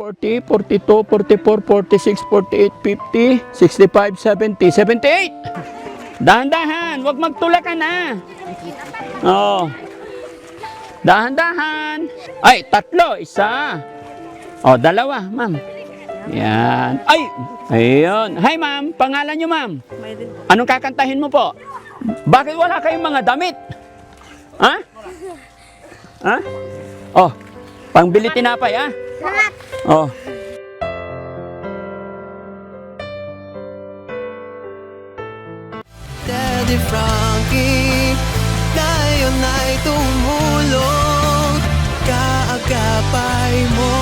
40, 42, 44, 46, 48, 50, 65, 70, 78. Dahan-dahan, huwag magtulakan na. Oh. Dahan-dahan. Ay, tatlo, isa. Oh, dalawa, ma'am. Yan. Ay, ayun. Hi, ma'am. Pangalan niyo, ma'am? Anong kakantahin mo po? Bakit wala kayong mga damit? Ha? Ha? Oh, pangbili tinapay, ha? Oh. Daddy Frankie, ngayon ay tumulong, kaagapay mo.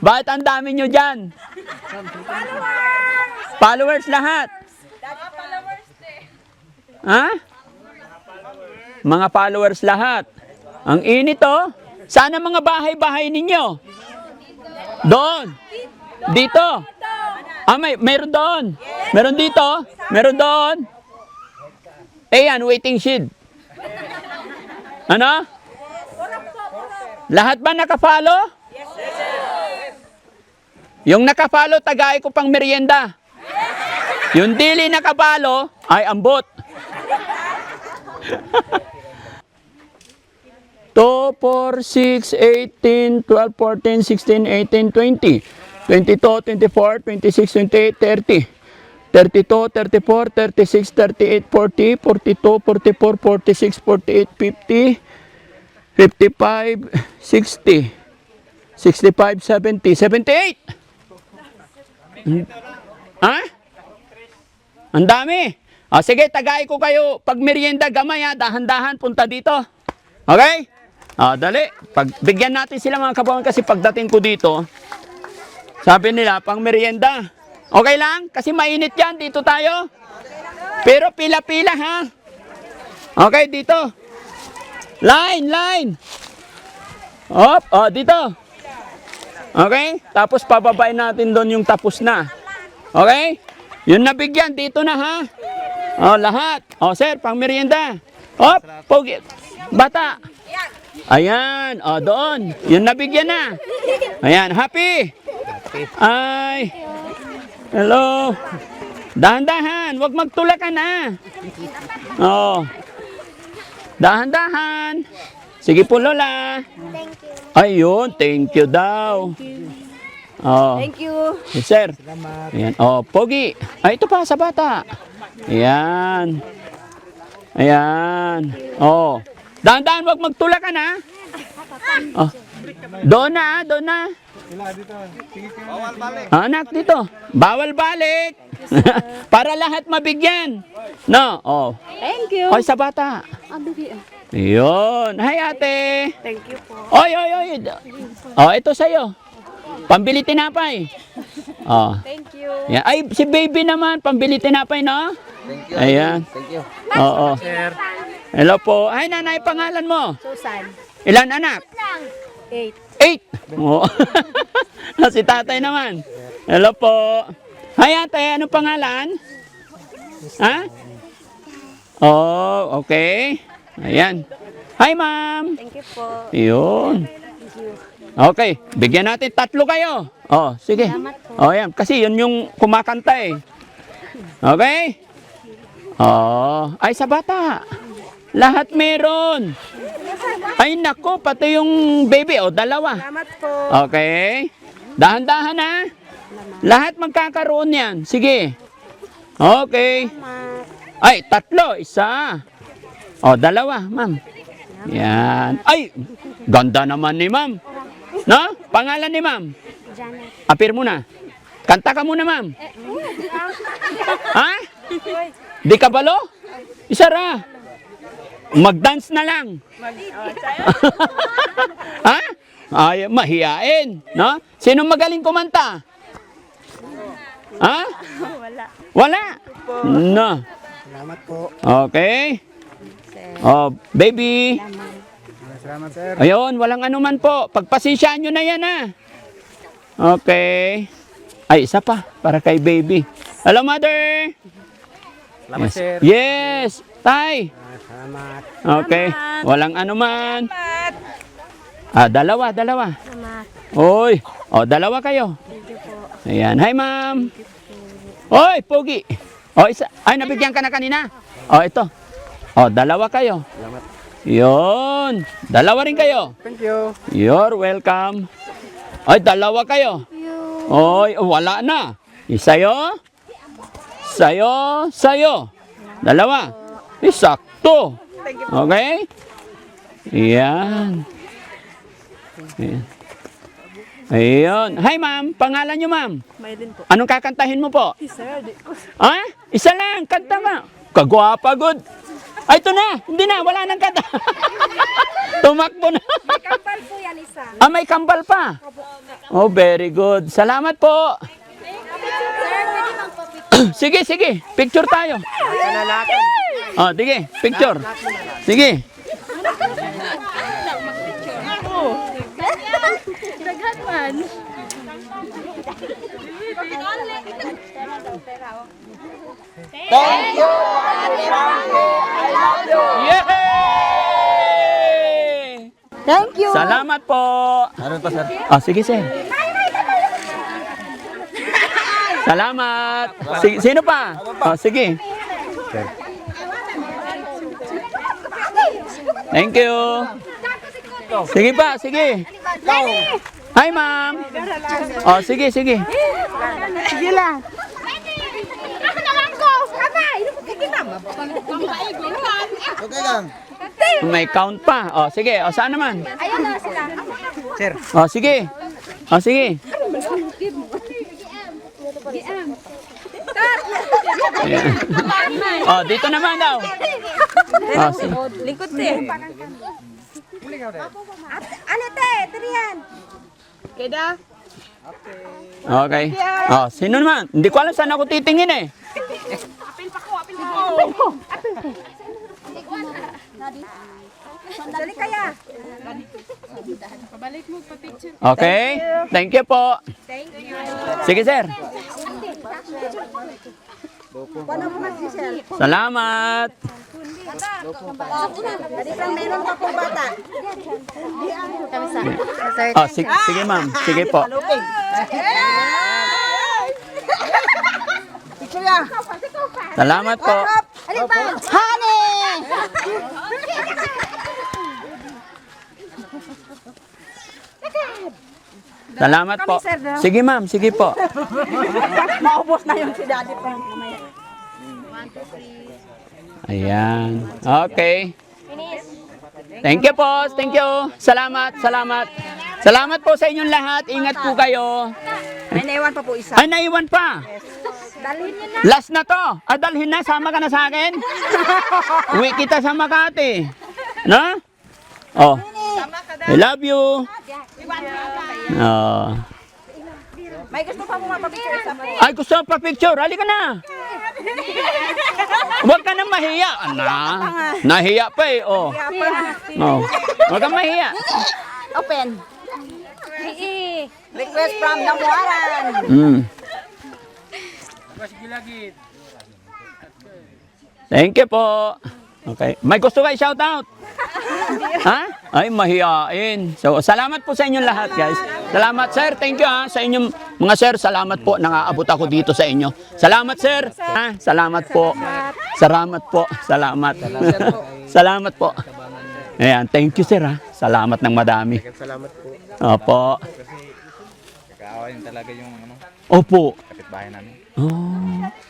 Bakit ang dami nyo dyan? Followers lahat. Ha? Mga followers lahat. Ang init oh. Sana mga bahay-bahay ninyo? Doon. Dito. Ah, meron doon. Meron dito. Meron doon. Ayan, waiting shed. Ano? Lahat ba nakafollow? Yung nakapalo, tagay ko pang merienda. Yung dili nakapalo, ay ambot. 2, 4, 6, 18, 12, 14, 16, 18, 20, 22, 24, 26, 28, 30, 32, 34, 36, 38, 40, 42, 44, 46, 48, 50, 55, 60, 65, 70, 78. Ha? Ang dami. O, sige, tagay ko kayo. Pag merienda gamay ha, dahan-dahan, punta dito. Okay? O, dali. Bigyan natin sila mga kabawan kasi pagdating ko dito, sabi nila, pang merienda. Okay lang? Kasi mainit yan. Dito tayo. Pero pila-pila ha. Okay, dito. Line, line. Op, o, dito. Okay? Tapos pababain natin doon yung tapos na. Okay? Yung nabigyan, dito na ha. O, lahat. O, sir, pang merienda. Op, pogi. Bata. Ayan. O, doon. Yung nabigyan na. Ayan, happy. Ay. Hello. Dahan-dahan. Huwag magtulakan na. O. Dahan-dahan. Sige po, Lola. Thank you. Ayun, thank you daw. Oh. Thank you. Yes, sir. Ayan. Oh, pogi. Ay, ito pa sa bata. Ayan. Ayan. Oh. Dahan-dahan, wag magtulakan ha. Oh. Doon na, doon na. Bawal balik. Anak, dito. Bawal balik. Para lahat mabigyan. No, oh. Thank you. Oy, sa bata. Ayun. Hi, ate. Thank you po. Oy, oy, oy. Oh, ito sa'yo. Pambili tinapay. Oh. Thank you. Yan. Ay, si baby naman, pambili tinapay, no? Thank you. Ayan. Thank you. Oo. Hello po. Ay, nanay, pangalan mo? Susan. Ilan anak? 8. 8. Oo. Si tatay naman. Hello po. Hi, ate. Ano pangalan? Ha? Oh, okay. Ayan. Hi, ma'am. Thank you po. Yun. Thank you. Okay, bigyan natin 3 kayo. Oh, sige. Salamat po. Oh, yan. Kasi yun yung kumakanta eh. Okay? Oh, ay sa bata. Lahat meron. Ay nako, pati yung baby. Oh, 2. Salamat po. Okay. Dahan-dahan ha. Lahat magkakaroon yan. Sige. Okay. Ay, 3. Isa. Oh, 2, ma'am. Yan. Ay, ganda naman ni ma'am. No? Pangalan ni ma'am? Janet. Apir muna. Kanta ka muna, ma'am. Ha? Di ka balo? Isara. Mag-dance na lang. Ha? Ay, mahiyain. No? Sino magaling kumanta? Ha? Wala. Wala? No. Salamat po. Okay. Oh, baby. Salamat, sir. Ayun, walang anuman po. Pagpasensyahan nyo na yan, ha. Okay. Ay, isa pa. Para kay baby. Hello, mother. Salamat, Yes. sir. Yes. Tay. Salamat. Okay. Walang anuman. Dalawa. Salamat. Oy. Dalawa kayo. Thank you po. Ayan. Hi, ma'am. Oy, pogi. Isa. Ay, nabigyan ka na kanina. Ito. Dalawa kayo. Salamat. Yun. Dalawa rin kayo. Thank you. You're welcome. Ay, dalawa kayo. Oy, wala na. Sa'yo. Dalawa. Sakto. Okay? Yan. Ayun. Hi, ma'am. Pangalan niyo, ma'am? Maylin po. Anong kakantahin mo po? Sir, di ko. Isa lang. Kanta ka. Kagwapa, good. Ay, ito na. Hindi na. Wala nang kanta. Tumakbo na. Kampal po yan isa. May kambal pa. Oh, very good. Salamat po. Sige. Picture tayo. Sige. Picture. Sige. Daghan man. Yay! Thank you. Salamat po. Meron pa, sir. Sige, sir. Salamat. Sino pa? Sige. Thank you. Sige pa, sige. Hi, ma'am. Sige. Sige lang. Okay lang. May count pa. Sige. Saan naman? Ayun na sila. Sir. Sige. Sige. Ayan. Dito naman daw. Sige. Lingkod te. Ano te? Terian. Keda? Okay. Sino naman? Hindi ko alam saan ako titingin eh. Dali kaya. Okay. Thank you po. Thank you. Sige, sir. Paano mo mag-sisel? Salamat. Dali kang meron pa pong bata. Sige, ma'am. Sige po. Salamat po. Alin ba? Honey! Salamat po. Sige, ma'am. Sige po. Maubos na yung si Daddy Frank. Ayan. Okay. Thank you po. Thank you. Salamat. Salamat po sa inyong lahat. Ingat po kayo. May naiwan pa po isa. Ay, naiwan pa. Dalhin niyo na. Last na to. Dalhin na. Sama ka na sa akin. Uwi kita sa Makati. No? I love you. May gusto pa po mapapicture sa mo. Ay, gusto mo pa picture? Halika na. Huwag ka nang mahiya. Nahiya pa eh. Huwag kang mahiya. Open. Request from Damuaran. Thank you po. Okay. May gusto kayo shout out? Ay, mahiyain. So, salamat po sa inyong lahat, guys. Salamat, sir. Thank you, Sa inyong mga sir, salamat po. Nangaabot ako dito sa inyo. Salamat, sir. Salamat po. Salamat po. Salamat po. Ayan, thank you, sir, Salamat ng madami. Salamat po. Opo. Kaawain talaga yung Opo. kapitbahay namin.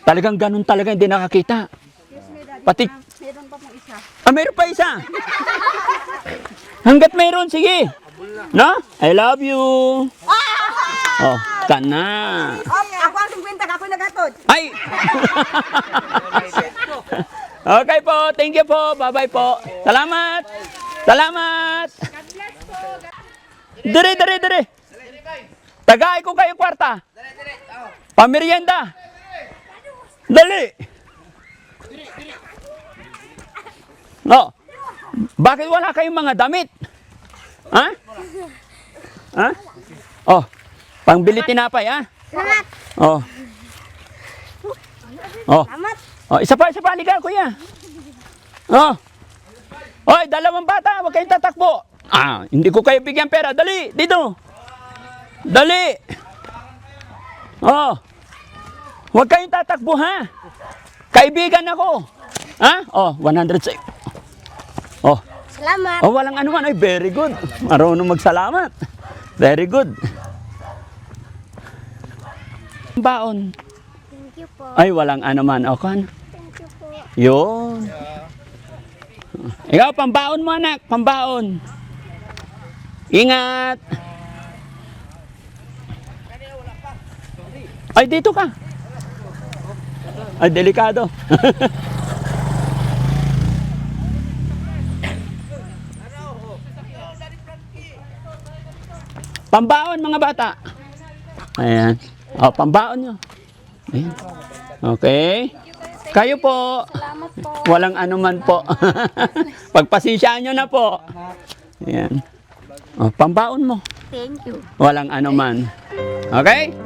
Talagang ganun talaga, hindi nakakita. Pati, Meron pa pong isa. meron pa isa. Hanggat meron, sige. No? I love you. Ka na. Ako ang 50, ako nagatod. Ay! Okay po, thank you po. Bye-bye po. Salamat. Dire. Tagay ko kayo kwarta. Pamerienda. Dali. No. Bakit wala kayong mga damit? Pangbili tinapay, Salamat. Salamat. Isa pa, halika, kuya. Oy, dalawang bata, huwag kayong tatakbo. Hindi ko kayo bigyan pera. Dali, dito. Dali. Oh. Huwag kayong tatakbo, ha? Kaibigan ako. Ha? Oh, 100 sa'yo. Oh. Salamat. Oh, walang anuman. Ay, very good. Marunong magsalamat. Very good. Baon. Thank you po. Ay, walang anuman. O, kan? Thank you po. Yun. Ikaw, pambaon mo, anak. Pambaon. Ingat. Ay, dito ka. Ay, delikado. Pambaon, mga bata. Ayan. O, pambaon nyo. Ayan. Okay. Kayo po. Salamat po. Walang anuman po. Pagpasensyahan nyo na po. Ayan. O, pambaon mo. Thank you. Walang anuman. Okay?